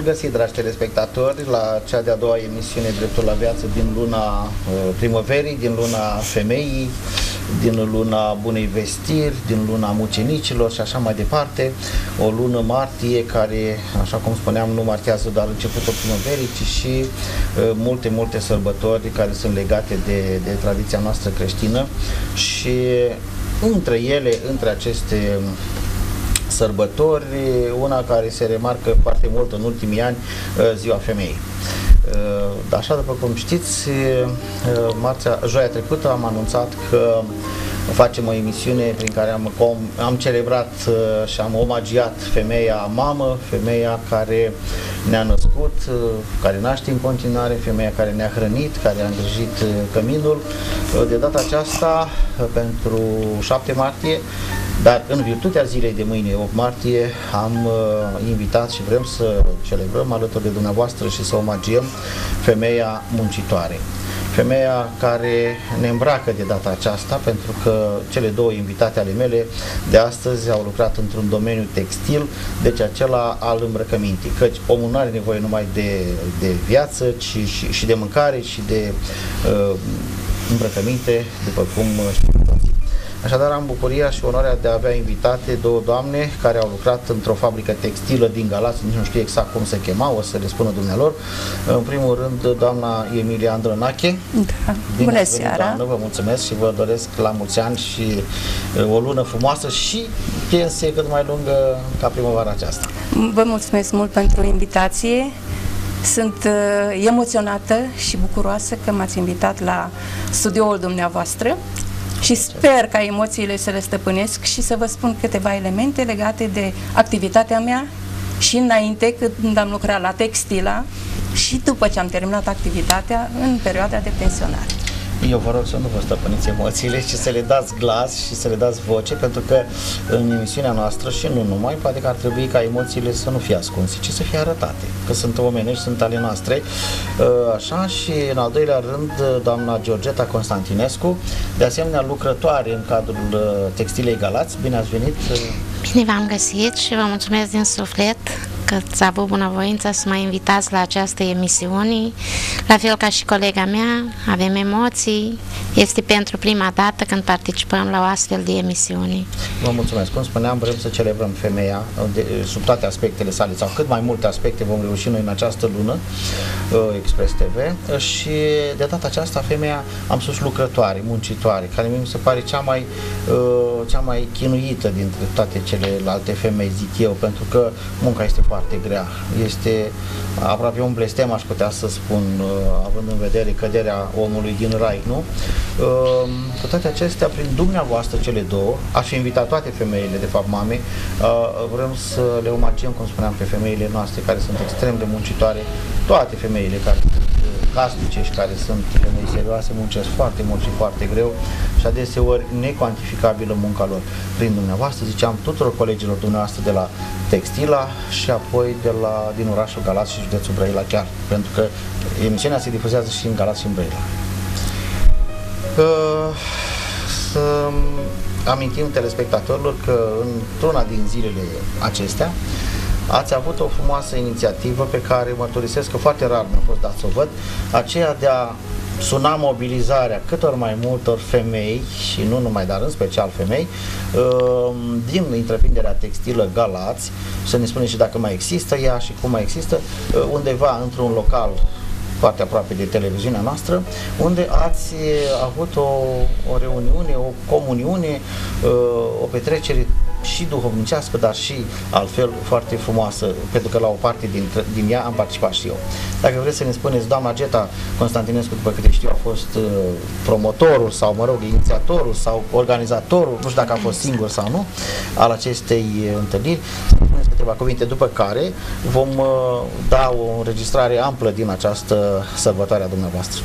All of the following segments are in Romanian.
găsit, dragi telespectatori, la cea de-a doua emisiune Dreptul la Viață din luna primăverii, din luna femeii, din luna bunei vestiri, din luna mucenicilor și așa mai departe. O lună martie care, așa cum spuneam, nu marchează doar începutul primăverii, ci și multe sărbători care sunt legate de tradiția noastră creștină și între ele, între aceste sărbători, una care se remarcă foarte mult în ultimii ani, Ziua Femeii. Așa, după cum știți, joia trecută am anunțat că facem o emisiune prin care am celebrat și am omagiat femeia mamă, femeia care ne-a născut, care naște în continuare, femeia care ne-a hrănit, care a îngrijit căminul. De data aceasta, pentru 7 martie, dar în virtutea zilei de mâine, 8 martie, am invitat și vrem să celebrăm alături de dumneavoastră și să omagiem femeia muncitoare. Femeia care ne îmbracă de data aceasta, pentru că cele două invitate ale mele de astăzi au lucrat într-un domeniu textil, deci acela al îmbrăcămintii, căci omul nu are nevoie numai de viață, ci și de mâncare și de îmbrăcăminte, după cum știm toți. Așadar, am bucuria și onoarea de a avea invitate două doamne care au lucrat într-o fabrică textilă din Galați, nici nu știu exact cum se chema, o să le spună dumnealor. În primul rând, doamna Emilia Andrănache. Da. Bună seara! Doamnă, vă mulțumesc și vă doresc la mulți ani și o lună frumoasă și pensie cât mai lungă ca primăvara aceasta. Vă mulțumesc mult pentru invitație. Sunt emoționată și bucuroasă că m-ați invitat la studioul dumneavoastră. Și sper ca emoțiile să le stăpânesc și să vă spun câteva elemente legate de activitatea mea și înainte, când am lucrat la Textila și după ce am terminat activitatea în perioada de pensionare. Eu vă rog să nu vă stăpâniți emoțiile, ci să le dați glas și să le dați voce, pentru că în emisiunea noastră și nu numai, poate că ar trebui ca emoțiile să nu fie ascunse, ci să fie arătate, că sunt omenești, sunt ale noastre. Așa, și în al doilea rând, doamna Georgeta Constantinescu, de asemenea lucrătoare în cadrul Textilei Galați. Bine ați venit! Bine v-am găsit și vă mulțumesc din suflet că ați avut bunăvoința să mă invitați la această emisiune. La fel ca și colega mea, avem emoții. Este pentru prima dată când participăm la o astfel de emisiune. Vă mulțumesc. Cum spuneam, vrem să celebrăm femeia sub toate aspectele sale, sau cât mai multe aspecte vom reuși noi în această lună, Express TV. Și de data aceasta, femeia, am spus, lucrătoare, muncitoare, care mi se pare cea mai chinuită dintre toate celelalte femei, zic eu, pentru că munca este foarte grea. Este aproape un blestem, aș putea să spun, având în vedere căderea omului din rai, nu? Cu toate acestea, prin dumneavoastră cele două, aș invita toate femeile, de fapt mame, vrem să le omagiem, cum spuneam, pe femeile noastre care sunt extrem de muncitoare, toate femeile care sunt casnice și care sunt femei serioase, muncesc foarte mult și foarte greu și adeseori necuantificabilă munca lor. Prin dumneavoastră, ziceam, tuturor colegilor dumneavoastră de la Textila și apoi din orașul Galați și județul Brăila chiar, pentru că emisiunea se difuzează și în Galați și în Brăila. Să amintim telespectatorilor că într-una din zilele acestea ați avut o frumoasă inițiativă pe care mărturisesc că foarte rar mi-a fost dat să o văd, aceea de a suna mobilizarea câtor mai multor femei și nu numai, dar în special femei din întreprinderea textilă Galați, să ne spuneți și dacă mai există ea și cum mai există, undeva într-un local foarte aproape de televiziunea noastră, unde ați avut o reuniune, o comuniune, o petrecere și duhovnicească, dar și altfel foarte frumoasă, pentru că la o parte din ea am participat și eu. Dacă vreți să ne spuneți, doamna Geta Constantinescu, după câte știu, a fost promotorul sau, mă rog, inițiatorul sau organizatorul, nu știu dacă a fost singur sau nu, al acestei întâlniri, să ne spuneți câteva cuvinte, după care vom da o înregistrare amplă din această sărbătoare a dumneavoastră.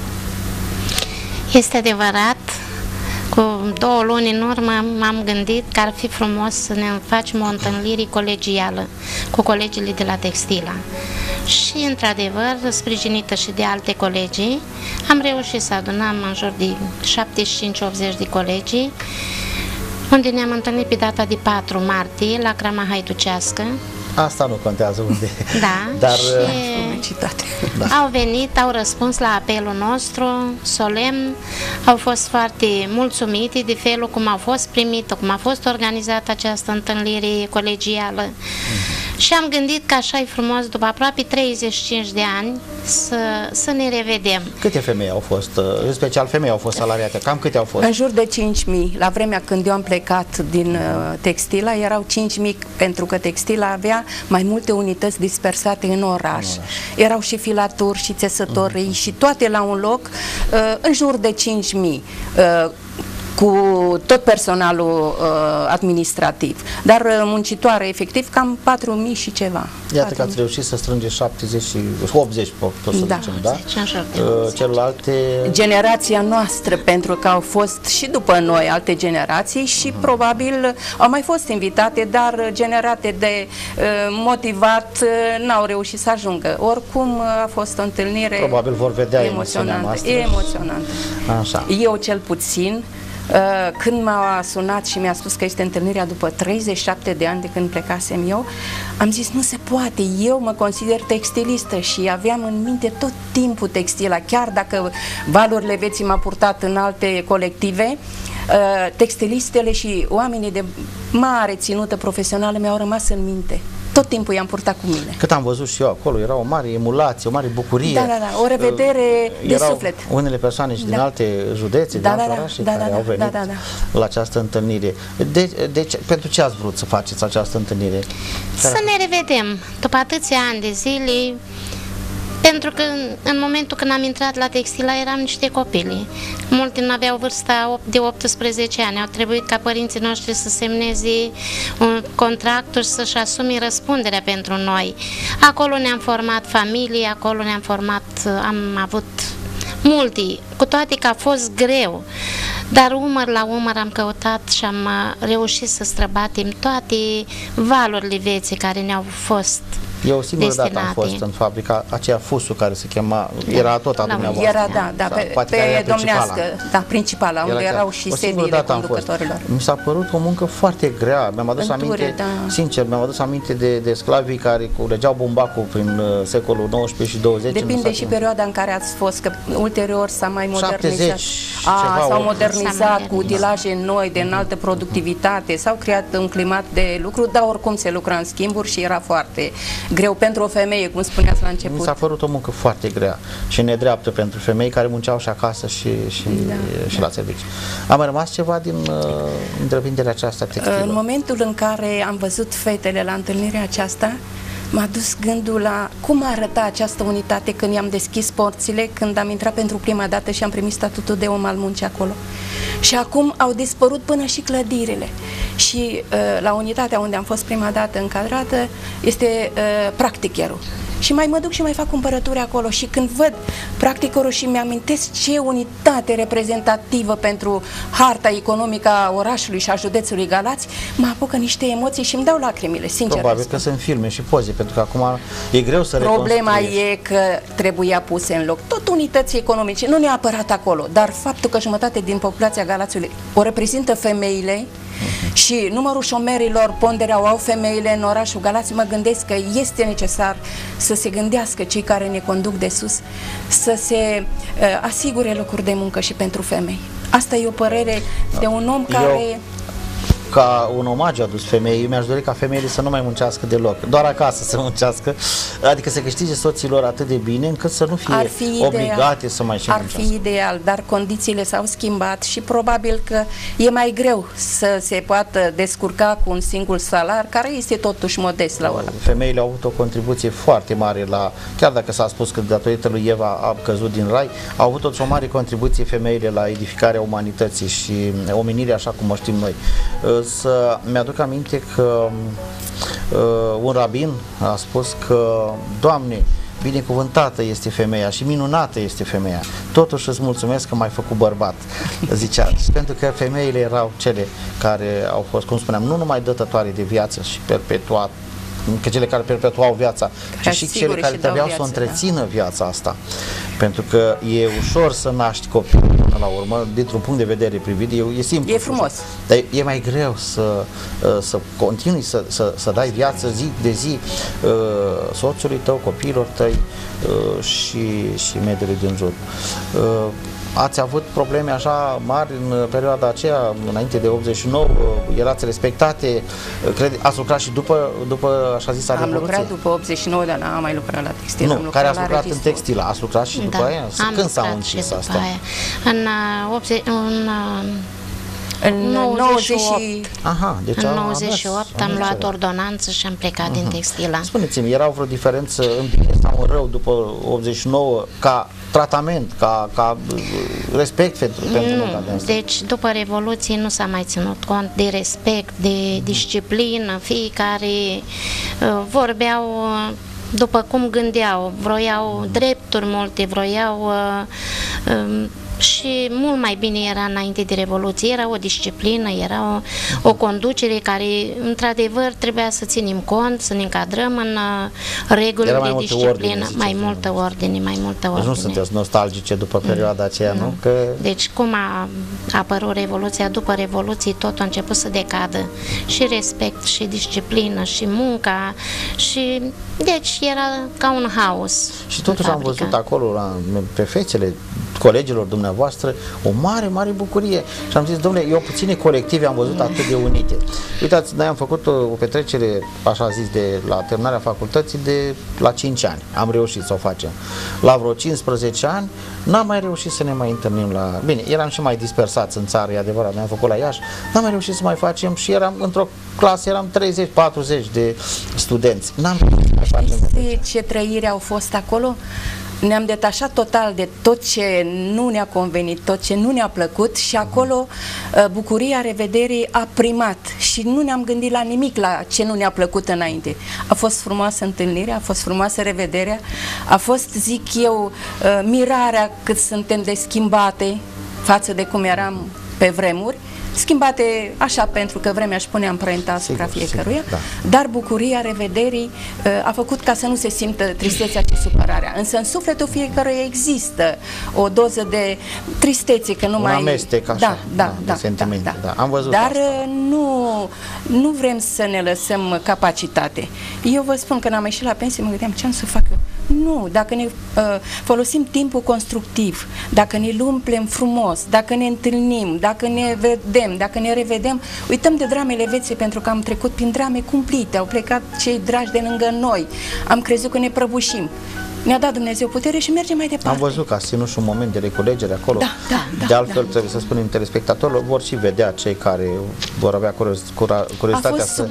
Este adevărat. Cu 2 luni în urmă m-am gândit că ar fi frumos să ne facem o întâlnire colegială cu colegii de la Textila. Și, într-adevăr, sprijinită și de alte colegi, am reușit să adunăm în jur de 75-80 de colegi, unde ne-am întâlnit pe data de 4 martie la Crama Haiducească, Asta nu contează unde. Da, Dar și au venit, au răspuns la apelul nostru solemn, au fost foarte mulțumite de felul cum au fost primită, cum a fost organizată această întâlnire colegială. Și am gândit că așa e frumos, după aproape 35 de ani, să ne revedem. Câte femei au fost, în special femei au fost salariate? Cam câte au fost? În jur de 5.000. La vremea când eu am plecat din Textila, erau 5.000, pentru că Textila avea mai multe unități dispersate în oraș. Erau și filaturi, și țesătorii, și toate la un loc, în jur de 5.000. Cu tot personalul administrativ, dar muncitoare efectiv cam 4.000 și ceva. Iată că ați reușit să strângeți 70 și 80, tot să zicem, da? Celelalte... Generația noastră, pentru că au fost și după noi alte generații și probabil au mai fost invitate, dar generate de motivat n-au reușit să ajungă. Oricum a fost o întâlnire probabil vor vedea emoționantă. Emoționantă. Așa. Eu cel puțin, când m-a sunat și mi-a spus că este întâlnirea după 37 de ani de când plecasem eu, am zis nu se poate, eu mă consider textilistă și aveam în minte tot timpul textila, chiar dacă valurile vieții m-a purtat în alte colective, textilistele și oamenii de mare ținută profesională mi-au rămas în minte. Tot timpul i-am purtat cu mine. Cât am văzut și eu acolo, era o mare emulație, o mare bucurie. Da, o revedere de suflet. Unele persoane și din alte județe, din alte orașe care au venit la această întâlnire. Deci, pentru ce ați vrut să faceți această întâlnire? Să ne revedem după atâția ani de zile, pentru că în momentul când am intrat la Textila eram niște copii. Mulți nu aveau vârsta de 18 ani. Au trebuit ca părinții noștri să semneze un contract și să-și asume răspunderea pentru noi. Acolo ne-am format familie, acolo ne-am format, am avut multe, cu toate că a fost greu. Dar umăr la umăr am căutat și am reușit să străbatem toate valurile vieții care ne-au fost eu o singură dată am fost în fabrica, aceea Fusul care se chema, era tot a dumneavoastră. Era, pe domnească, principala, unde erau și sediile conducătorilor. Mi s-a părut o muncă foarte grea, mi-am adus aminte, sincer, mi-am adus aminte de sclavii care culegeau bumbacul prin secolul 19 și 20. Depinde și perioada în care ați fost, că ulterior s-a mai modernizat. S-au modernizat cu utilaje noi, de înaltă productivitate, s-au creat un climat de lucru, dar oricum se lucra în schimburi și era foarte greu pentru o femeie, cum spuneați la început. Mi s-a părut o muncă foarte grea și nedreaptă pentru femei care munceau și acasă și la serviciu. A mai rămas ceva din întreprinderea aceasta textilă? În momentul în care am văzut fetele la întâlnirea aceasta, m-a dus gândul la cum arăta această unitate când i-am deschis porțile, când am intrat pentru prima dată și am primit statutul de om al muncii acolo. Și acum au dispărut până și clădirile. Și la unitatea unde am fost prima dată încadrată este practicherul. Și mai mă duc și mai fac cumpărături acolo și când văd practicerul și mi-amintesc ce unitate reprezentativă pentru harta economică a orașului și a județului Galați, mă apucă niște emoții și îmi dau lacrimile, sincer. Probabil că sunt filme și poze, pentru că acum e greu să Problema e că trebuia puse în loc tot unități economice, nu neapărat acolo, dar faptul că jumătate din populația Galațiului o reprezintă femeile și numărul șomerilor, ponderea o au femeile în orașul Galați, mă gândesc că este necesar să se gândească cei care ne conduc de sus, să se asigure locuri de muncă și pentru femei. Asta e o părere de un om care... Ca un omagiu adus femeii, mi-aș dori ca femeile să nu mai muncească deloc, doar acasă să muncească, adică să câștige soților atât de bine încât să nu fie obligate să mai și muncească. Ar fi ideal, dar condițiile s-au schimbat și probabil că e mai greu să se poată descurca cu un singur salar, care este totuși modest la ora. Femeile au avut o contribuție foarte mare la, chiar dacă s-a spus că datorită lui Eva a căzut din rai, au avut totuși o mare contribuție femeile la edificarea umanității și omenirea așa cum o știm noi. Să mi-aduc aminte că un rabin a spus că, Doamne, binecuvântată este femeia și minunată este femeia. Totuși îți mulțumesc că m-ai făcut bărbat, zicea. Pentru că femeile erau cele care au fost, cum spuneam, nu numai dătătoare de viață și că cele care perpetuau viața, ci și sigur, cele care și dau trebuiau să o viață, întrețină viața asta. Pentru că e ușor să naști copil până la urmă, dintr-un punct de vedere privit, e simplu. E frumos. Dar e mai greu să continui să dai viață zi de zi soțului tău, copiilor tăi și mediului din jur. Ați avut probleme așa mari în perioada aceea, înainte de 89, erați respectate, ați lucrat și după așa zisa Revoluție? Am lucrat după 89, dar n-am mai lucrat la textil. Nu, care ați lucrat în textilă, ați lucrat și după aia? Când s-au închis astea? În 98. Aha, deci în 98 am luat ordonanță și am plecat din textila. Spuneți-mi, era vreo diferență în bine sau în rău după 89 ca tratament, ca respect pentru munca de asta? Deci după Revoluție nu s-a mai ținut cont de respect, de disciplină, fiecare vorbeau după cum gândeau, vroiau drepturi multe, vroiau și mult mai bine era înainte de Revoluție, era o disciplină, era o conducere care într-adevăr trebuia să ținem cont, să ne încadrăm în regulile de disciplină, mai multă ordine. Deci nu sunteți nostalgice după perioada aceea, nu? Deci cum a apărut Revoluția, după Revoluție tot a început să decadă și respect, și disciplină, și munca, și deci era ca un haos. Și totuși am văzut acolo pe fețele colegilor dumneavoastră o mare bucurie și am zis, domnule, eu puține colective am văzut atât de unite. Uitați, noi am făcut o petrecere, așa zis, la terminarea facultății la 5 ani. Am reușit să o facem. La vreo 15 ani n-am mai reușit să ne mai întâlnim Bine, eram și mai dispersați în țară, e adevărat, noi am făcut la Iași, n-am mai reușit să mai facem și eram într-o clasă, eram 30-40 de studenți. N-am reușit să mai facem. Ce trăiri au fost acolo? Ne-am detașat total de tot ce nu ne-a convenit, tot ce nu ne-a plăcut și acolo bucuria revederii a primat și nu ne-am gândit la nimic la ce nu ne-a plăcut înainte. A fost frumoasă întâlnirea, a fost frumoasă revederea, a fost, zic eu, mirarea cât suntem de schimbate față de cum eram pe vremuri, schimbate așa pentru că vremea își pune amprenta asupra fiecăruia, da. Dar bucuria revederii a făcut ca să nu se simtă tristețea și supărarea. Însă în sufletul fiecăruia există o doză de tristețe, că nu un mai... amestec așa, de sentimente. Da. Am văzut dar asta. Nu vrem să ne lăsăm capacitate. Eu vă spun că n-am ieșit la pensie, mă gândeam ce am să fac eu. Nu, dacă ne folosim timpul constructiv, dacă ne umplem frumos, dacă ne întâlnim, dacă ne vedem, dacă ne revedem, uităm de dramele vieții, pentru că am trecut prin drame cumplite, au plecat cei dragi de lângă noi, am crezut că ne prăbușim. Ne-a dat Dumnezeu putere și mergem mai departe. Am văzut că a ținut și un moment de reculegere acolo. De altfel, trebuie să spunem telespectatorilor, vor și vedea cei care vor avea curiozitatea să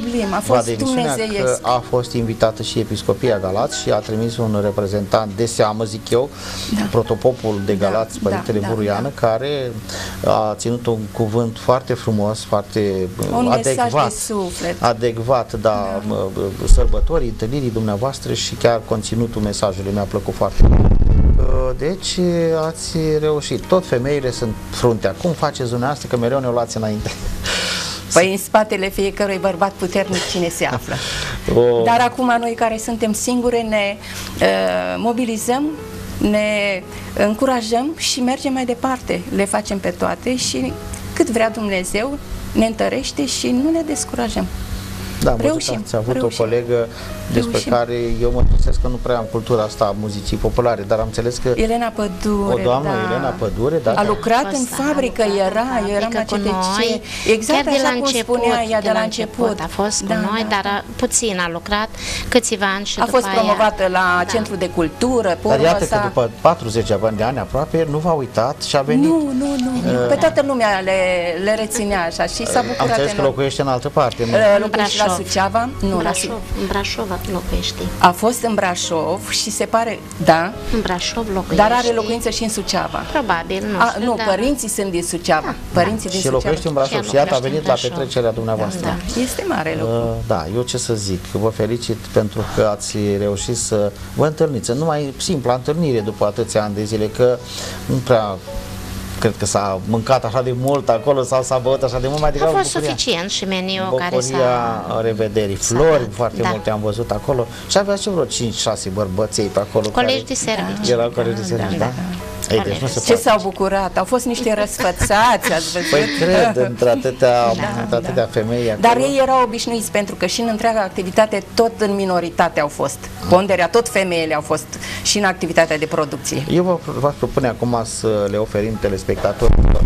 vadă emisiunea, că a fost invitată și Episcopia Galați și a trimis un reprezentant de seamă, zic eu, protopopul de Galați, Părintele Buruiană, care a ținut un cuvânt foarte frumos, foarte adecvat, sărbătorii, întâlnirii dumneavoastră și chiar conținutul mesajului mi-a plăcut foarte mult. Deci ați reușit. Tot femeile sunt fruntea. Cum faceți dumneavoastră, că mereu ne o luați înainte? Păi în spatele fiecărui bărbat puternic cine se află. Dar acum noi care suntem singure ne mobilizăm, ne încurajăm și mergem mai departe. Le facem pe toate și cât vrea Dumnezeu ne întărește și nu ne descurajăm. Da, ați avut o colegă despre care eu mă trezesc că nu prea am cultura asta a muzicii populare, dar am înțeles că Elena Pădure, o doamnă, Elena Pădure, a lucrat în fabrică, eu eram la CTC, exact așa cum spunea ea de la început. A fost cu noi, dar puțin a lucrat, câțiva ani și a fost promovată la Centrul de Cultură. Dar iată că după 40 de ani aproape, nu v-a uitat și a venit. Nu. Pe toată lumea le reținea așa și s-a bucurat. Am înțeles că locuiește în altă parte. Locuiește la Suceava. În Brașov locuiește. A fost în Brașov și se pare, în Brașov locuiește. Dar are locuință și în Suceava. Probabil, nu. Părinții sunt din Suceava. Părinții din Suceava. Și locuiește în Brașov și iată a venit la petrecerea dumneavoastră. Este mare lucru. Eu ce să zic, vă felicit pentru că ați reușit să vă întâlniți. Nu mai simpla întâlnire după atâția ani de zile, că nu prea cred că s-a mâncat așa de mult acolo sau s-a băut așa de mult, mai degrabă a fost suficient și meniul care bucuria revederii. Flori foarte multe am văzut acolo și avea și vreo 5-6 bărbăței pe acolo. Colegi de serviciu. Erau colegi de serviciu, da? Ei, deci nu se ce s-au bucurat, au fost niște răsfățați, ați văzut? Păi cred, între atâtea femei acolo. Dar ei erau obișnuiți, pentru că și în întreaga activitate tot în minoritate au fost. Ponderea, tot femeile au fost și în activitatea de producție. Eu v-aș propune acum să le oferim telespectatorilor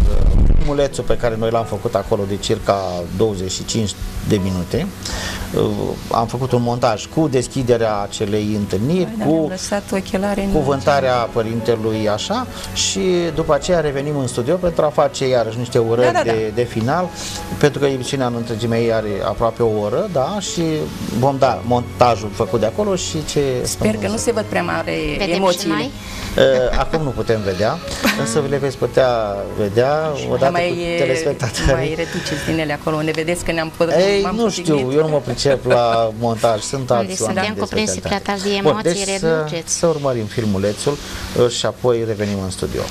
filmulețul pe care noi l-am făcut acolo de circa 25 de minute. Am făcut un montaj cu deschiderea acelei întâlniri, cu cuvântarea părintelui, așa, și după aceea revenim în studio pentru a face iarăși niște urări de final, pentru că emisiunea în întregime ei are aproape o oră, da, și vom da montajul făcut de acolo și ce... Sper că nu se văd prea mare emoțiile. Acum nu putem vedea, însă le veți putea vedea odată cu telespectatorii. Mai reduceți din ele acolo, unde vedeți că ne-am nu știu, eu nu mă pricep la montaj, sunt alți oameni de specialitate. De emoții, deci reduceți. să urmărim filmulețul și apoi revenim în studio.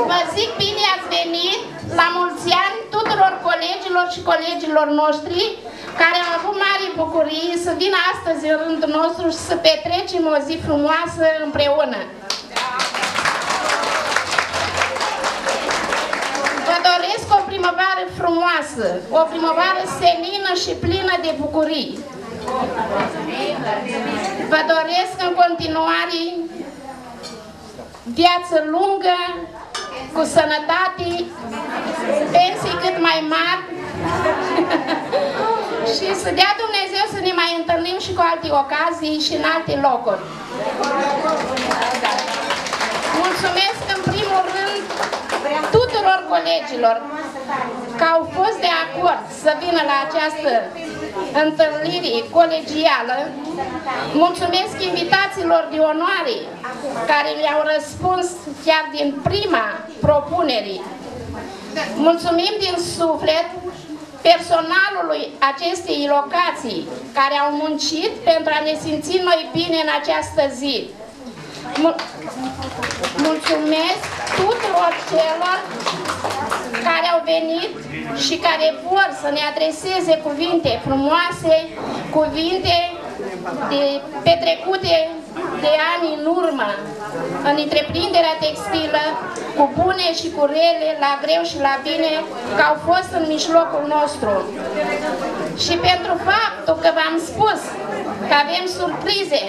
Vă zic bine ați venit, la mulți ani tuturor! tuturor colegilor și colegilor noștri care au avut mari bucurii să vină astăzi în rândul nostru și să petrecem o zi frumoasă împreună. Vă doresc o primăvară frumoasă, o primăvară senină și plină de bucurii. Vă doresc în continuare viață lungă, cu sănătate, pensii cât mai mari și să dea Dumnezeu să ne mai întâlnim și cu alte ocazii și în alte locuri. Mulțumesc în primul rând tuturor colegilor că au fost de acord să vină la această întâlnire colegială. Mulțumesc invitațiilor de onoare care mi-au răspuns chiar din prima propunere. Mulțumim din suflet personalului acestei locații care au muncit pentru a ne simți noi bine în această zi. Mulțumesc tuturor celor care au venit și care vor să ne adreseze cuvinte frumoase, cuvinte petrecute de ani în urmă în întreprinderea textilă, cu bune și cu rele, la greu și la bine, că au fost în mijlocul nostru. Și pentru faptul că v-am spus că avem surprize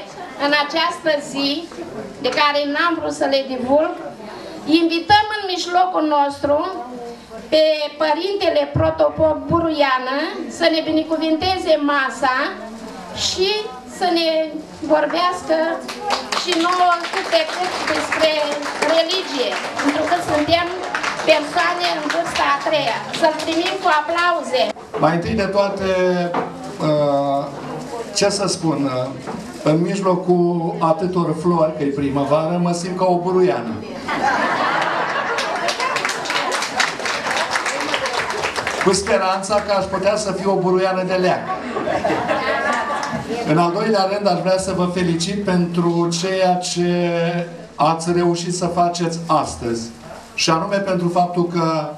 în această zi, de care n-am vrut să le divulg, invităm în mijlocul nostru pe Părintele Protopop Buruiană să ne binecuvinteze masa și să ne vorbească și nouă cât de cât despre religie, pentru că suntem persoane în vârsta a treia. Să-l primim cu aplauze. Mai întâi de toate, ce să spun, în mijlocul atâtor flori, că e primăvară, mă simt ca o buruiană. Cu speranța că aș putea să fiu o buruiană de leac. În al doilea rând, aș vrea să vă felicit pentru ceea ce ați reușit să faceți astăzi. Și anume pentru faptul că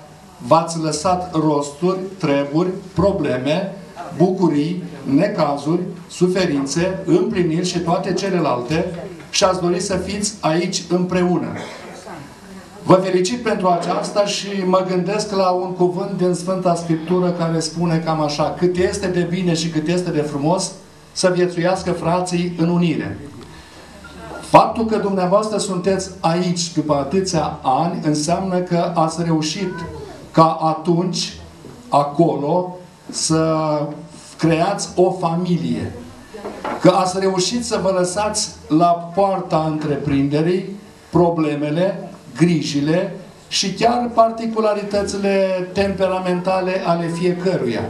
v-ați lăsat rosturi, treburi, probleme, bucurii, necazuri, suferințe, împliniri și toate celelalte și ați dori să fiți aici împreună. Vă felicit pentru aceasta și mă gândesc la un cuvânt din Sfânta Scriptură care spune cam așa: cât este de bine și cât este de frumos să viețuiască frații în unire. Faptul că dumneavoastră sunteți aici după atâția ani înseamnă că ați reușit ca atunci, acolo, să creați o familie. Că ați reușit să vă lăsați la poarta întreprinderii problemele, grijile și chiar particularitățile temperamentale ale fiecăruia.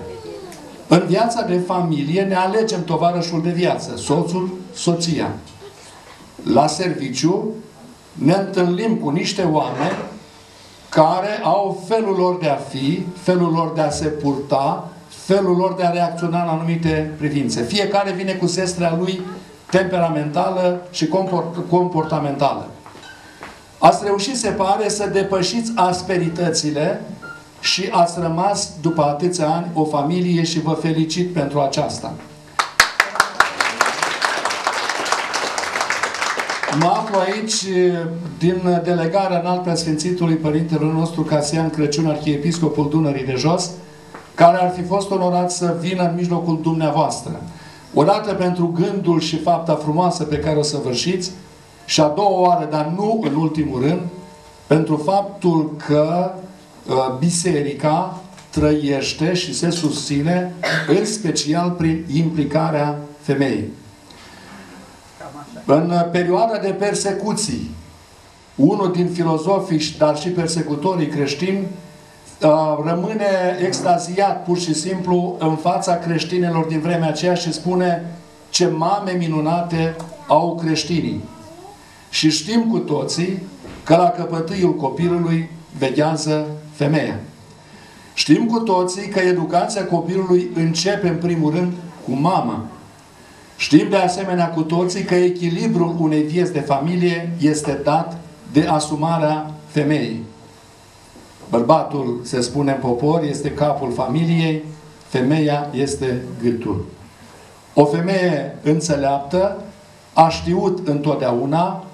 În viața de familie ne alegem tovarășul de viață, soțul, soția. La serviciu ne întâlnim cu niște oameni care au felul lor de a fi, felul lor de a se purta, felul lor de a reacționa la anumite privințe. Fiecare vine cu sestrea lui temperamentală și comportamentală. Ați reușit, se pare, să depășiți asperitățile și ați rămas, după atâția ani, o familie și vă felicit pentru aceasta. Mă aflu aici din delegarea înalt preasfințitului Părintelui nostru Casian Crăciun, arhiepiscopul Dunării de Jos, care ar fi fost onorat să vină în mijlocul dumneavoastră. Odată pentru gândul și fapta frumoasă pe care o săvârșiți și a doua oară, dar nu în ultimul rând, pentru faptul că biserica trăiește și se susține în special prin implicarea femeii. În perioada de persecuții, unul din filozofii, dar și persecutorii creștini, rămâne extaziat pur și simplu în fața creștinilor din vremea aceea și spune: ce mame minunate au creștinii. Și știm cu toții că la căpătâiul copilului veghează femeia. Știm cu toții că educația copilului începe în primul rând cu mama. Știm de asemenea cu toții că echilibrul unei vieți de familie este dat de asumarea femeii. Bărbatul, se spune în popor, este capul familiei, femeia este gâtul. O femeie înțeleaptă a știut întotdeauna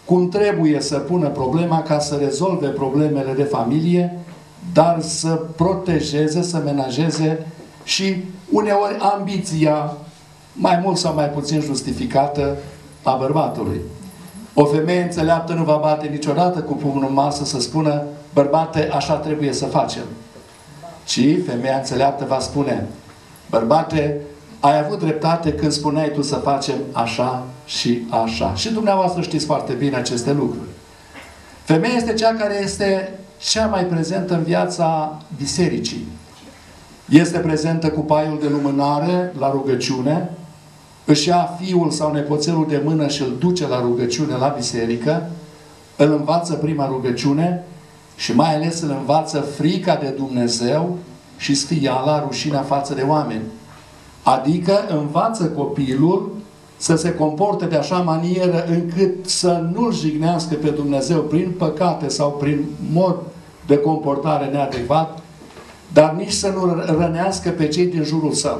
cum trebuie să pună problema ca să rezolve problemele de familie, dar să protejeze, să menajeze și uneori ambiția, mai mult sau mai puțin justificată, a bărbatului. O femeie înțeleaptă nu va bate niciodată cu pumnul în masă să spună: bărbate, așa trebuie să facem. Ci femeia înțeleaptă va spune: bărbate, ai avut dreptate când spuneai tu să facem așa și așa. Și dumneavoastră știți foarte bine aceste lucruri. Femeia este cea care este cea mai prezentă în viața bisericii. Este prezentă cu paiul de lumânare la rugăciune, își ia fiul sau nepoțelul de mână și îl duce la rugăciune la biserică, îl învață prima rugăciune și mai ales îl învață frica de Dumnezeu și sfiala, rușinea față de oameni. Adică învață copilul să se comporte de așa manieră încât să nu-l jignească pe Dumnezeu prin păcate sau prin mod de comportare neadecvat, dar nici să nu rănească pe cei din jurul său.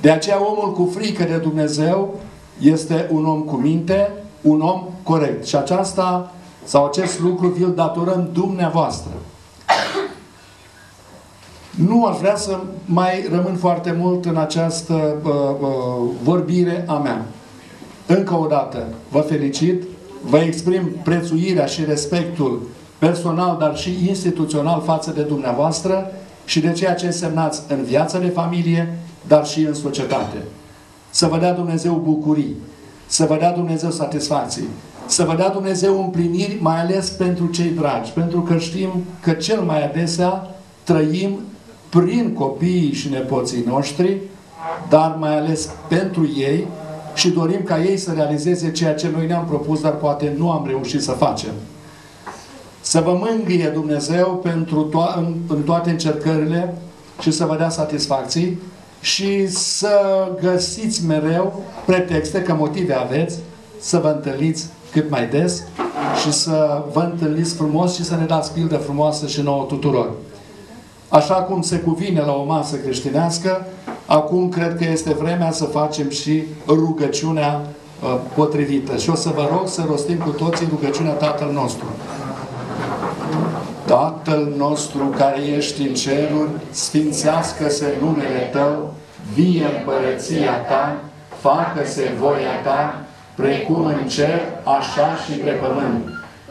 De aceea omul cu frică de Dumnezeu este un om cu minte, un om corect. Și aceasta sau acest lucru vi-l datorăm dumneavoastră. Nu aș vrea să mai rămân foarte mult în această vorbire a mea. Încă o dată vă felicit, vă exprim prețuirea și respectul personal, dar și instituțional față de dumneavoastră și de ceea ce însemnați în viața de familie, dar și în societate. Să vă dea Dumnezeu bucurii, să vă dea Dumnezeu satisfacții, să vă dea Dumnezeu împliniri, mai ales pentru cei dragi, pentru că știm că cel mai adesea trăim prin copiii și nepoții noștri, dar mai ales pentru ei și dorim ca ei să realizeze ceea ce noi ne-am propus, dar poate nu am reușit să facem. Să vă mângâie Dumnezeu în toate încercările și să vă dea satisfacții și să găsiți mereu pretexte, că motive aveți, să vă întâlniți cât mai des și să vă întâlniți frumos și să ne dați pildă frumoasă și nouă tuturor. Așa cum se cuvine la o masă creștinească, acum cred că este vremea să facem și rugăciunea potrivită. Și o să vă rog să rostim cu toții rugăciunea Tatăl nostru. Tatăl nostru care ești în ceruri, sfințească-se numele Tău, vie împărăția Ta, facă-se voia Ta, precum în cer, așa și pe pământ.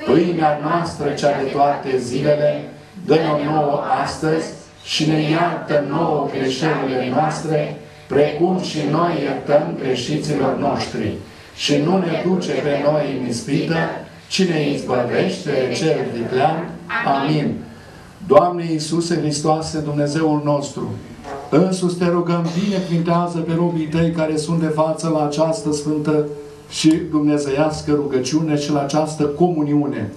Pâinea noastră cea de toate zilele, dă-ne nouă astăzi și ne iartă nouă greșelile noastre, precum și noi iertăm greșiților noștri. Și nu ne duce pe noi în ispită, ci ne izbăvește de cel viclean. Amin. Doamne Iisuse Hristoase, Dumnezeul nostru, însuți te rugăm, binecuvintează pe robii Tăi care sunt de față la această sfântă și dumnezeiască rugăciune și la această comuniune.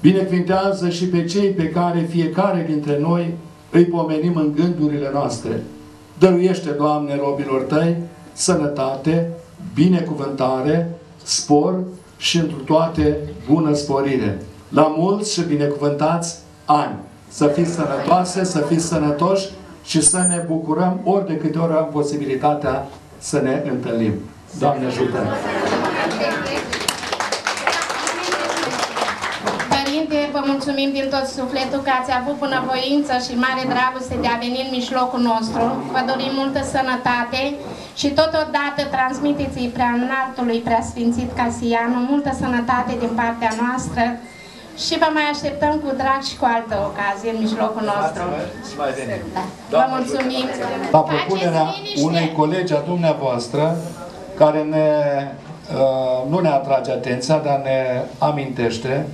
Binecuvintează și pe cei pe care fiecare dintre noi îi pomenim în gândurile noastre. Dăruiește, Doamne, robilor Tăi, sănătate, binecuvântare, spor și întru toate bună sporire. La mulți și binecuvântați ani. Să fiți sănătoase, să fiți sănătoși și să ne bucurăm ori de câte ori am posibilitatea să ne întâlnim. Doamne ajută! Părinte, vă mulțumim din tot sufletul că ați avut bunăvoință și mare dragoste de a veni în mijlocul nostru. Vă dorim multă sănătate și totodată transmiteți-i preaînaltului preasfințit Casianu multă sănătate din partea noastră și vă mai așteptăm cu drag și cu altă ocazie în mijlocul nostru. Da. Vă mulțumim! La propunerea unei colegi a dumneavoastră care nu ne atrage atenția, dar ne amintește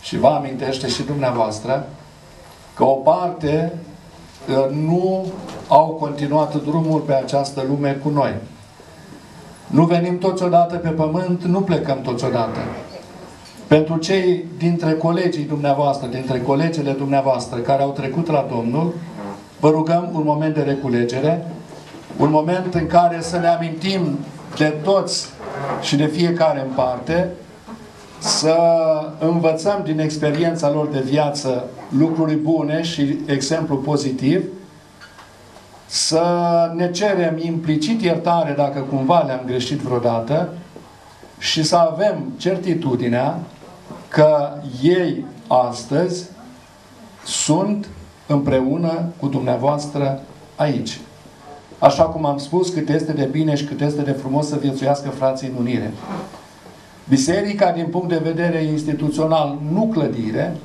și vă amintește și dumneavoastră că o parte nu au continuat drumul pe această lume cu noi. Nu venim toți odată pe pământ, nu plecăm toți odată. Pentru cei dintre colegii dumneavoastră, dintre colegele dumneavoastră care au trecut la Domnul, vă rugăm un moment de reculegere, un moment în care să ne amintim de toți și de fiecare în parte, să învățăm din experiența lor de viață lucruri bune și exemplu pozitiv, să ne cerem implicit iertare dacă cumva le-am greșit vreodată și să avem certitudinea că ei astăzi sunt împreună cu dumneavoastră aici. Așa cum am spus, cât este de bine și cât este de frumos să viețuiască frații în unire. Biserica, din punct de vedere instituțional, nu clădire,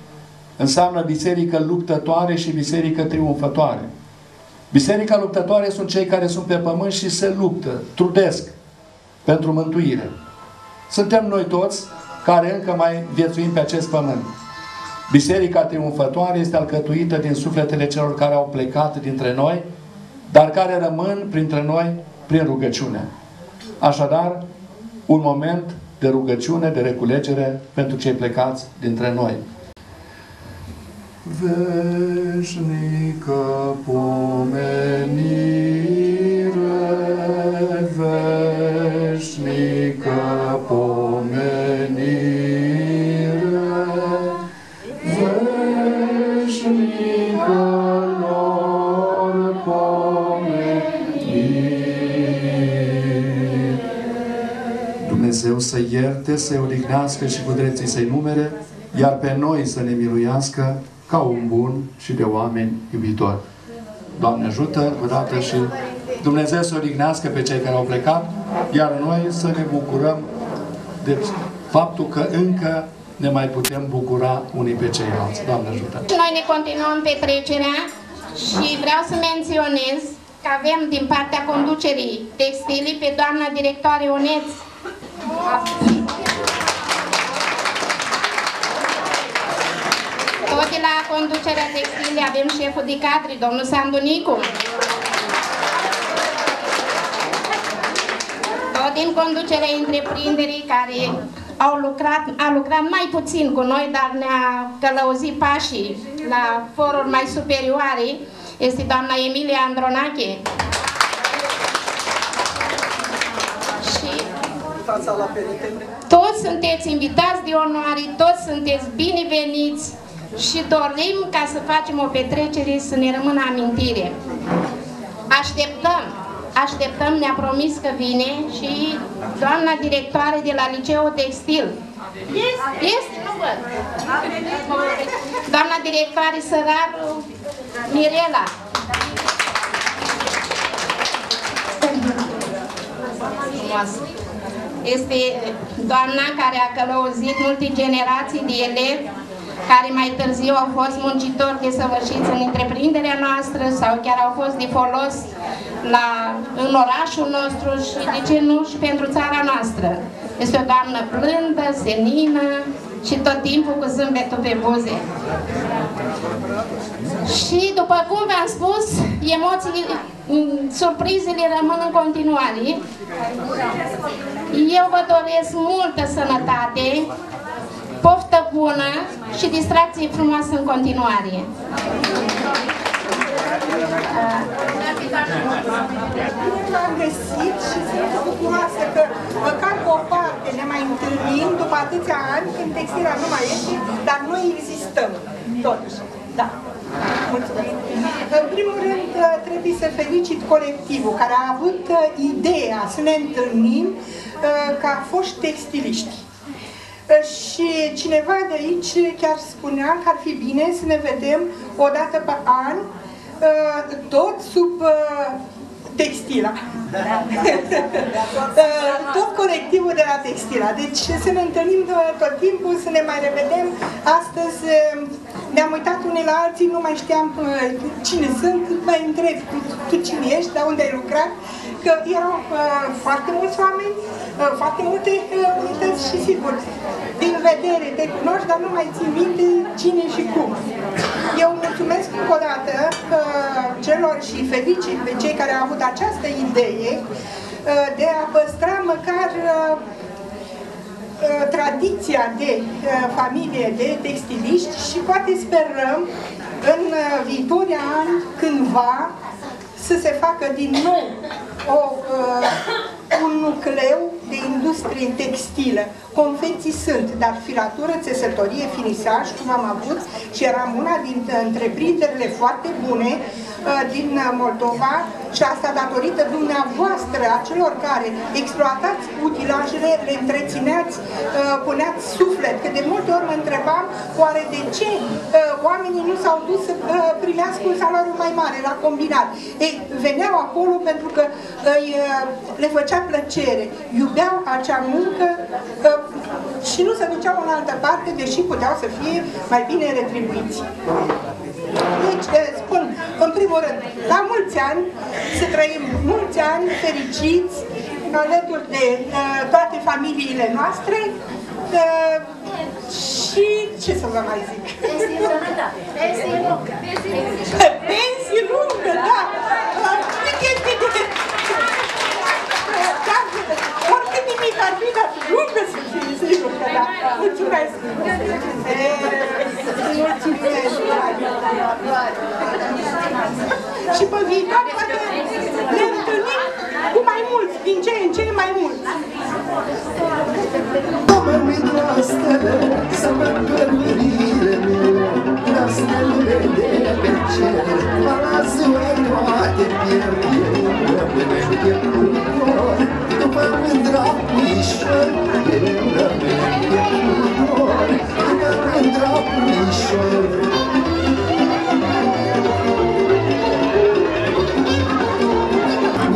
înseamnă biserică luptătoare și biserică triumfătoare. Biserica luptătoare sunt cei care sunt pe pământ și se luptă, trudesc pentru mântuire. Suntem noi toți care încă mai viețuim pe acest pământ. Biserica triumfătoare este alcătuită din sufletele celor care au plecat dintre noi, dar care rămân printre noi prin rugăciune. Așadar, un moment de rugăciune, de reculegere pentru cei plecați dintre noi. Veșnică pomenire, veșnică pomenire, veșnică lor pomenire. Dumnezeu să ierte, să-i odihnească și cu drepții să-i numere, iar pe noi să ne miluiască ca un bun și de oameni iubitori. Doamne ajută, odată și Dumnezeu să odihnească pe cei care au plecat, iar noi să ne bucurăm de faptul că încă ne mai putem bucura unii pe ceilalți. Doamne ajută! Noi ne continuăm petrecerea și vreau să menționez că avem din partea conducerii textilii pe doamna directoare Oneț. Tot de la conducerea textilei avem șeful de cadre, domnul Sandu Nicu. Tot din conducerea întreprinderii care a lucrat mai puțin cu noi, dar ne-a călăuzit pașii la foruri mai superioare, este doamna Emilia Andronache. Și toți sunteți invitați de onoare, toți sunteți bineveniți și dorim ca să facem o petrecere să ne rămână amintire. Așteptăm, ne-a promis că vine și doamna directoare de la Liceul Textil. Este? Nu văd. Doamna directoare Săraru Mirela. Este doamna care a călăuzit multe generații de elevi care mai târziu au fost muncitori desăvârșiți în întreprinderea noastră sau chiar au fost de folos în orașul nostru și, de ce nu, și pentru țara noastră. Este o doamnă blândă, senină și tot timpul cu zâmbetul pe buze. Și, după cum v-am spus, emoțiile, surprizele rămân în continuare. Eu vă doresc multă sănătate, poftă bună și distracție frumoasă în continuare. L-am găsit și sunt bucuroasă că măcar cu o parte ne mai întâlnim după atâția ani când textila nu mai este, dar noi existăm totuși. Da. Mulțumesc. În primul rând trebuie să felicit colectivul care a avut ideea să ne întâlnim ca foști textiliști. Și cineva de aici chiar spunea că ar fi bine să ne vedem o dată pe an, tot sub textila. Tot colectivul de la textila. Deci să ne întâlnim tot timpul, să ne mai revedem. Astăzi ne-am uitat unii la alții, nu mai știam cine sunt, mai întreb tu cine ești, de unde ai lucrat, că erau foarte mulți oameni, foarte multe unități și sigur, din vedere te cunoști, dar nu mai ții minte cine și cum. Eu mulțumesc încă o dată celor și felicit pe cei care au avut această idee de a păstra măcar tradiția de familie de textiliști și poate sperăm în viitorii ani cândva să se facă din nou un nucleu de industrie textilă. Confecții sunt, dar filatură, țesătorie, finisaj, cum am avut, și eram una dintre întreprinderile foarte bune din Moldova, și asta datorită dumneavoastră, a celor care exploatați utilajele, le întrețineați, puneați suflet. Că de multe ori mă întrebam, oare de ce oamenii nu s-au dus să primească un salariu mai mare la combinat? Ei, veneau acolo pentru că le făcea plăcere, iubeau acea muncă și nu se duceau în altă parte, deși puteau să fie mai bine retribuiți. Deci, spun, în primul rând, la mulți ani, să trăim mulți ani fericiți, alături de toate familiile noastre și ce să vă mai zic? Pensie lungă. Pensie lungă, da! Oricât nimic ar fi, dar lungă să fie, sigur că da. Mulțumesc! Mulțumesc! Și pe viitor poate ne întâlnim cu mai mulți, din ce în ce mai mulți. Mă uit la stele, să mă cărurile mele, la stelele de pe cer, mă las în toate pierdere, rămâne de purtor, după mândra puișor, rămâne de purtor, după mândra puișor.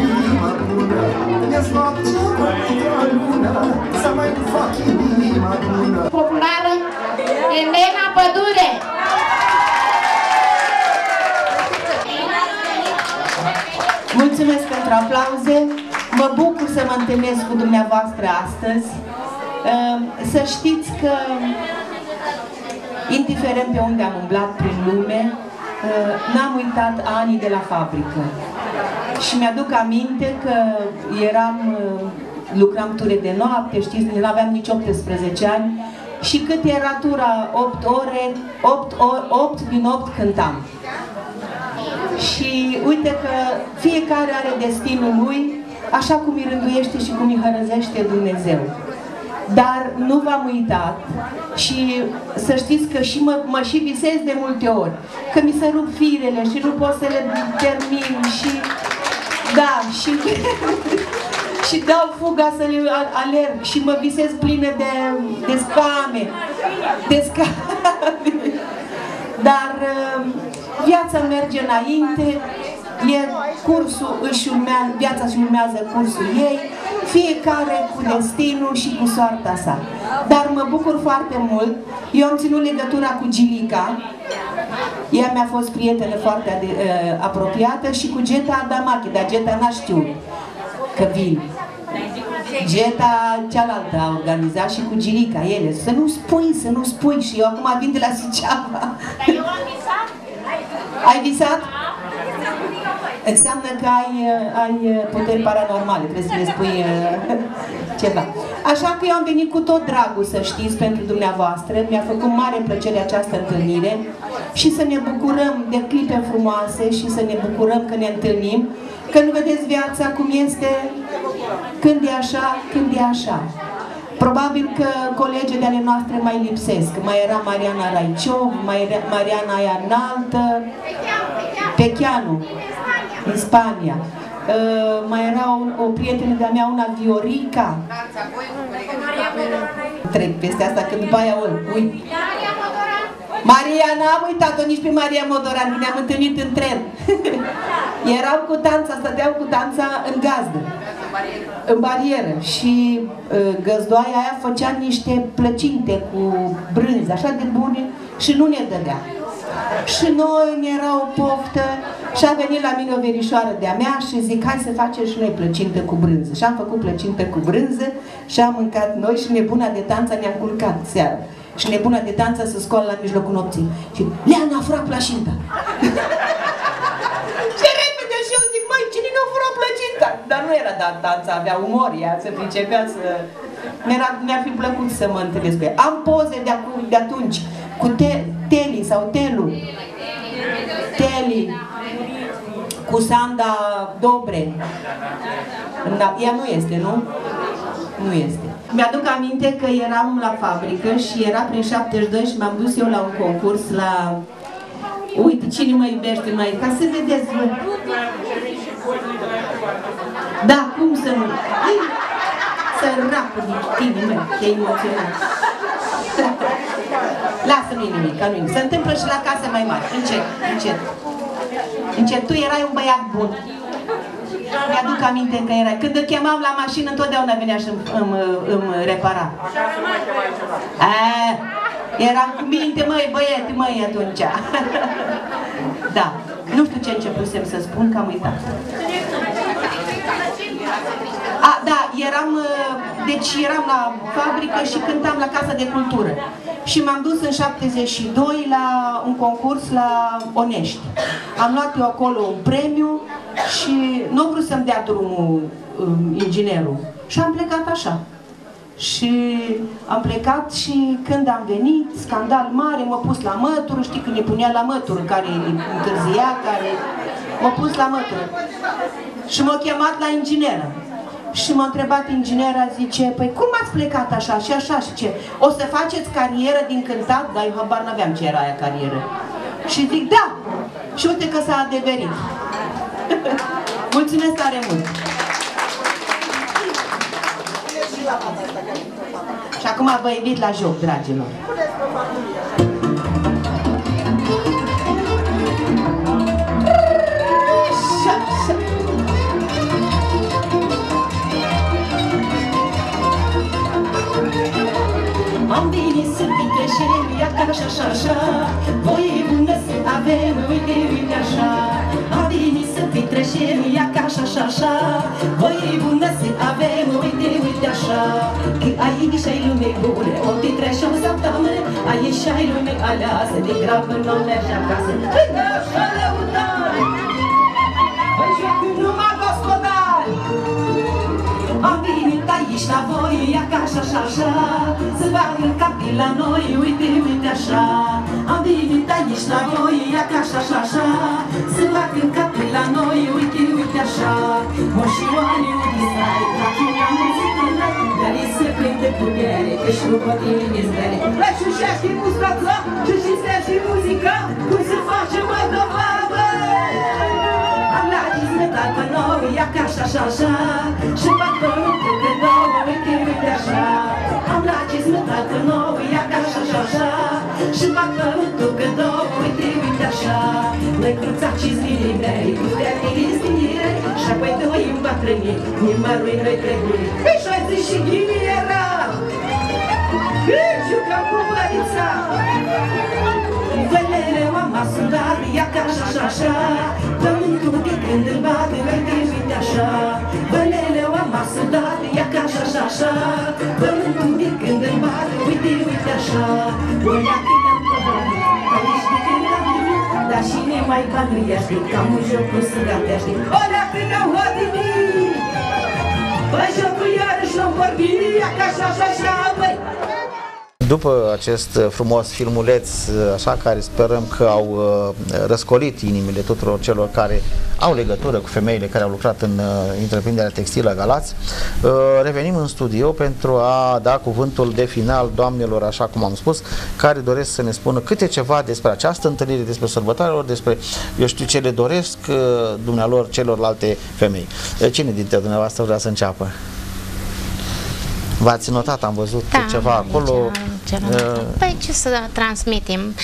Inima bună, mi-ați luat cea luna, să mai fac inima bună. Populară Elena Pădure. Mulțumesc pentru aplauze. Mă bucur să mă întâlnesc cu dumneavoastră astăzi. Să știți că, indiferent pe unde am umblat prin lume, n-am uitat anii de la fabrică. Și mi-aduc aminte că lucram ture de noapte, știți, nu aveam nici 18 ani, și cât era tura 8 ore, 8 din 8 cântam. Și uite că fiecare are destinul lui, așa cum îi rânduiește și cum îi hărăzește Dumnezeu. Dar nu v-am uitat și să știți că și mă și visez de multe ori, că mi se rup firele și nu pot să le termin și da, și dau fuga să le alerg și mă visez plină de scame, dar viața merge înainte, viața își urmează cursul ei, fiecare cu destinul și cu soarta sa. Dar mă bucur foarte mult, eu am ținut legătura cu Gilica, ea mi-a fost prietenă foarte apropiată, și cu Geta Adamache, dar Geta n-a știut că vin. Geta cealaltă a organizat și cu Gilica, ele, să nu spui, și eu acum vin de la Suceava. Dar eu am visat. Ai visat? Înseamnă că ai puteri paranormale, trebuie să ne spui ceva. Așa că eu am venit cu tot dragul, să știți, pentru dumneavoastră. Mi-a făcut mare plăcere această întâlnire și să ne bucurăm de clipe frumoase și să ne bucurăm că ne întâlnim, că nu vedeți viața cum este, când e așa, când e așa. Probabil că colegele ale noastre mai lipsesc. Mai era Mariana Raiciov, Mariana aia înaltă, Pecheanu, în Spania. Mai era o prietenă de-a mea, una Viorica. Trec peste asta, că după aia uit. Maria, n-am uitat-o nici pe Maria Modoran, când ne-am întâlnit în tren. Erau cu danța, stăteau cu danța în gazdă, în barieră, și găzdoaia aia făcea niște plăcinte cu brânză, așa de bune, și nu ne dădea. Și noi ne era o poftă și a venit la mine o verișoară de-a mea și zic, hai să facem și noi plăcintă cu brânză. Și am făcut plăcintă cu brânză și am mâncat noi și nebuna de tanță ne-am culcat seara. Și nebuna de tanță se scoală la mijlocul nopții și Leana a furat plăcinta. Și repede și eu zic, măi, cine ne-a furat plăcinta? Dar nu era tanță, avea umor, ea se pricepea să... Mi-ar fi plăcut să mă întâlnesc cu ea. Am poze de atunci cu Teli sau Telu. Teli cu Sanda Dobre. Ea nu este, nu? Nu este. Mi-aduc aminte că eram la fabrică și era prin 72 și m-am dus eu la un concurs la... Uite, cine mă iubește mai, ca să vedeți voi. Da, cum să nu? Săracul din tine, mă, te-ai emoționat. Lasă, nu-i nimic, că nu-i nimic. Se întâmplă și la case mai mari. Încet, încet. Încet, tu erai un băiat bun. Mi-aduc aminte că erai. Când îl chemam la mașină, întotdeauna venea și îmi repara. Eram cu minte, măi, băiete, măi, atunci. Da. Nu știu ce începusem să spun, că am uitat. Da, deci eram la fabrică și cântam la Casa de Cultură. Și m-am dus în 72 la un concurs la Onești. Am luat eu acolo un premiu și nu a vrut să-mi dea drumul inginerul. Și am plecat așa. Și am plecat și când am venit, scandal mare, m-a pus la mătură, știi când ne punea la mătură, care întârzia, care... M-a pus la mătură. Și m-a chemat la ingineră. Și m-a întrebat inginera, zice, păi cum ați plecat așa și așa și ce? O să faceți carieră din cântat? Dar eu habar n-aveam ce era aia carieră. Și zic, da! Și uite că s-a adeverit. Mulțumesc tare mult! Și acum vă invit la joc, dragilor. Am venit să fii creștini, ia ca așa, așa. Voie bună să avem, uite, uite așa. Am venit să fii creștini, ia ca așa, așa. Voie bună să avem, uite, uite așa. Că aici ai lume bună, o te trece o săptămână. Aici ai lume aleasă, de grabă nu mergi acasă. Când așa lăutari, îi joacă numai gospodari. Am venit aici la voi, ia ca așa, așa. Să bagă capii la noi, uite, uite așa. Am venit aici la voi, ia ca așa, așa. Să bagă capii la noi, uite, uite așa. Moșioane, unde stai, capii la muzică, dar e să prinde putere, că și nu poate nimeni zbere. La șușește muzica, și muzica, cum se face, mă, dovadă. Am la dizmetat pe nou, ia ca așa, așa. Și fac păruntul pe nou, uite, uite așa. Am la dizmetat pe nou, ia ca așa, așa. Și fac păruntul pe nou, uite, uite așa. Noi cruțați și zilii mei, cu te-atiri zilire. Și apoi doi îmbătrâni, nimărui noi trebuie. Pe 60 și ghini era. Jucam cu mărița. Velele mama sunat, ia ca așa, așa. Pământul de când îl bate, uite, uite așa. Velele mama sunat, ia ca așa, așa. Pământul de când îl bate, uite, uite așa. Oia când am coborât, că nici de când am primit. Dar și ne mai bănuiește, cam un joc nu se gatește. Oia când am hodinit, băi, jocul iarăși l-am vorbit, ia ca așa, așa, băi. După acest frumos filmuleț, așa, care sperăm că au răscolit inimile tuturor celor care au legătură cu femeile care au lucrat în întreprinderea textilă Galați, revenim în studio pentru a da cuvântul de final doamnelor, așa cum am spus, care doresc să ne spună câte ceva despre această întâlnire, despre sărbătoarelor, despre, eu știu, ce le doresc dumnealor celorlalte femei. Cine dintre dumneavoastră vrea să înceapă? V-ați notat, am văzut ceva acolo. Păi ce să transmitem?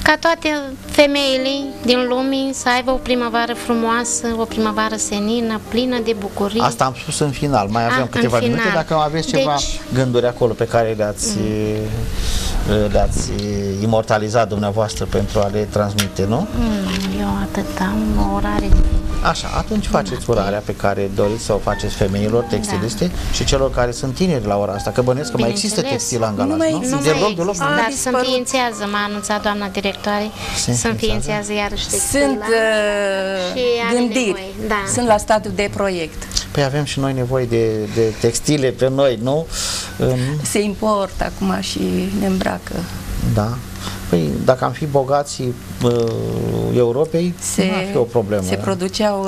Ca toate femeile din lume să aibă o primăvară frumoasă, o primăvară senină, plină de bucurii. Asta am spus în final, mai avem câteva minute, dacă aveți ceva gânduri acolo pe care le-ați imortalizat dumneavoastră pentru a le transmite, nu? Eu atât am o urare. Așa, atunci faceți urarea pe care doriți să o faceți femeilor textiliste și celor care sunt tineri la ora asta, că bănesc că mai există textila în Galați, nu? Nu mai există, dar se înființează, m-a anunțat doamna directoare, se înființează iarăși textila. Sunt gândiri, sunt la stadiul de proiect. Păi avem și noi nevoie de textile pe noi, nu? Se importă acum și ne îmbracă. Da. Păi dacă am fi bogații Europei, nu ar fi o problemă. Se produceau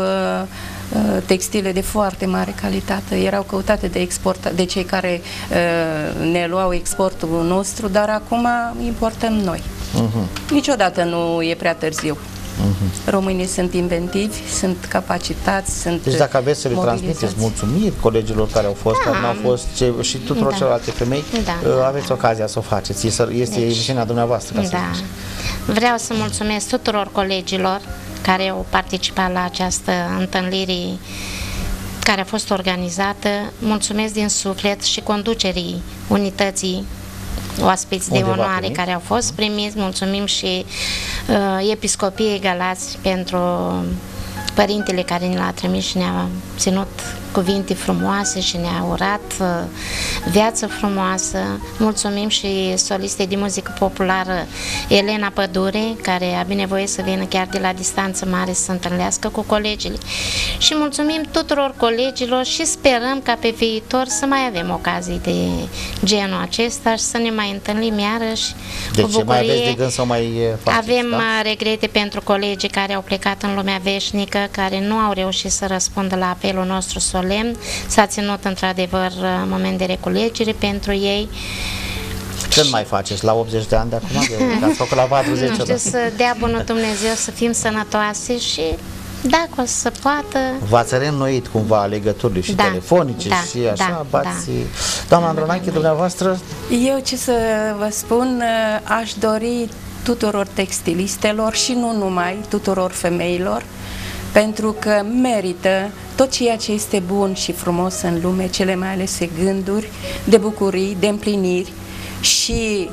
textile de foarte mare calitate, erau căutate de export, de cei care ne luau exportul nostru, dar acum importăm noi. Niciodată nu e prea târziu. Românii sunt inventivi, sunt capacitați, sunt Deci dacă aveți să le transmiteți mulțumiri colegilor care au fost, care n-au fost și tuturor celelalte femei, aveți ocazia să o faceți. Este emisiunea dumneavoastră. Ca să zic. Vreau să mulțumesc tuturor colegilor care au participat la această întâlnire care a fost organizată. Mulțumesc din suflet și conducerii unității oaspeți de onoare care au fost primiți. Mulțumim și Episcopiei Galați pentru părintele care ne l-a trimis și ne-a ținut cuvinte frumoase și ne-a urat viață frumoasă. Mulțumim și solistei de muzică populară Elena Pădure, care a binevoie să vină chiar de la distanță mare să se întâlnească cu colegii. Și mulțumim tuturor colegilor și sperăm ca pe viitor să mai avem ocazii de genul acesta și să ne mai întâlnim iarăși cu bucurie. Mai aveți de gând să mai faceți, avem regrete pentru colegii care au plecat în lumea veșnică, care nu au reușit să răspundă la apelul nostru solemn. S-a ținut într-adevăr moment de reculegere pentru ei. Când mai faceți? La 80 de ani de acum? Ați făcut la 40? Nu știu, să dea bunul Dumnezeu să fim sănătoase și dacă o să poată... V-ați reînnoit cumva legăturile și telefonice și așa? Doamna Andronache, dumneavoastră? Eu ce să vă spun, aș dori tuturor textilistelor și nu numai, tuturor femeilor, pentru că merită tot ceea ce este bun și frumos în lume, cele mai alese gânduri de bucurii, de împliniri și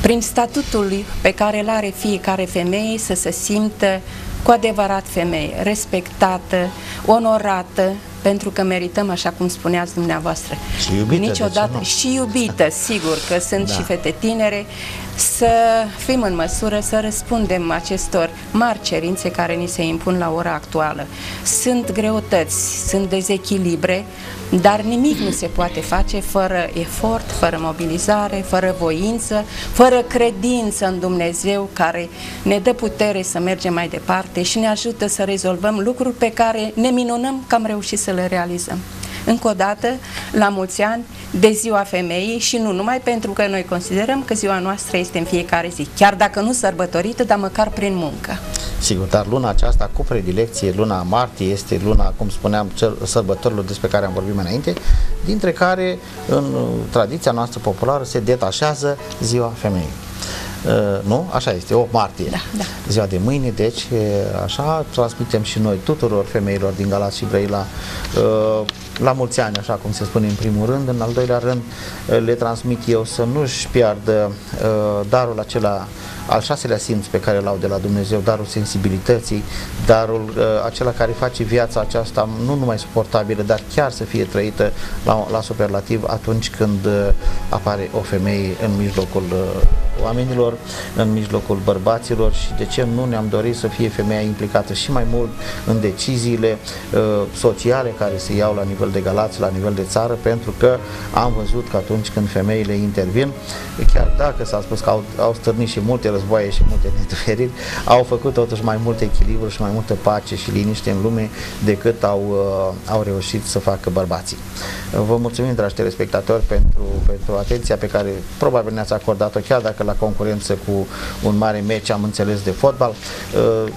prin statutul pe care îl are fiecare femeie să se simtă cu adevărat femeie, respectată, onorată, pentru că merităm, așa cum spuneați dumneavoastră. Și iubită, niciodată, și iubită, sigur că sunt și fete tinere, să fim în măsură să răspundem acestor mari cerințe care ni se impun la ora actuală. Sunt greutăți, sunt dezechilibre, dar nimic nu se poate face fără efort, fără mobilizare, fără voință, fără credință în Dumnezeu care ne dă putere să mergem mai departe și ne ajută să rezolvăm lucruri pe care ne minunăm că am reușit să le realizăm. Încă o dată, la mulți ani de Ziua Femeii și nu numai, pentru că noi considerăm că ziua noastră este în fiecare zi, chiar dacă nu sărbătorită, dar măcar prin muncă. Sigur, dar luna aceasta cu predilecție, luna martie, este luna, cum spuneam, sărbătorilor despre care am vorbit mai înainte, dintre care în tradiția noastră populară se detașează Ziua Femeii. Nu? Așa este, 8 martie, ziua de mâine, deci așa transmitem și noi tuturor femeilor din Galați și Brăila la mulți ani, așa cum se spune în primul rând. În al doilea rând le transmit eu să nu-și piardă darul acela al 6-lea simț pe care l-au de la Dumnezeu, darul sensibilității, darul acela care face viața aceasta nu numai suportabilă, dar chiar să fie trăită la superlativ atunci când apare o femeie în mijlocul oamenilor, în mijlocul bărbaților. Și de ce nu ne-am dorit să fie femeia implicată și mai mult în deciziile sociale care se iau la nivel de Galați, la nivel de țară, pentru că am văzut că atunci când femeile intervin, chiar dacă s-a spus că au stârnit și multe războaie și multe nedumeriri, au făcut totuși mai mult echilibru și mai multă pace și liniște în lume decât au reușit să facă bărbații. Vă mulțumim, dragi telespectatori, pentru atenția pe care probabil ne-ați acordat-o, chiar dacă la concurență cu un mare meci, am înțeles, de fotbal.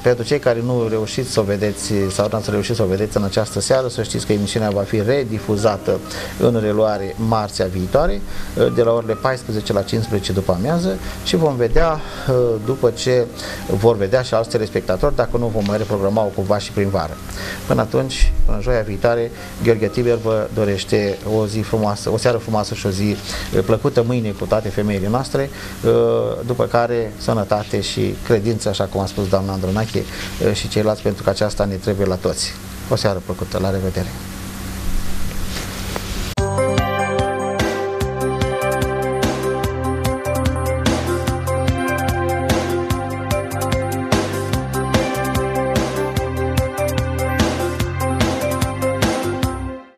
Pentru cei care nu reușiți să o vedeți sau nu ați reușit să o vedeți în această seară, să știți că emisiunea va fi redifuzată în reluare marțea viitoare, de la orele 14 la 15 după amiază, și vom vedea, după ce vor vedea și alți telespectatori, dacă nu vom mai reprograma-o cumva și prin vară. Până atunci, în joia viitoare, Gheorghe Tiber vă dorește o zi frumoasă, o seară frumoasă și o zi plăcută mâine cu toate femeile noastre, după care sănătate și credință, așa cum a spus doamna Andronache, și ceilalți, pentru că aceasta ne trebuie la toți. O seară plăcută, la revedere!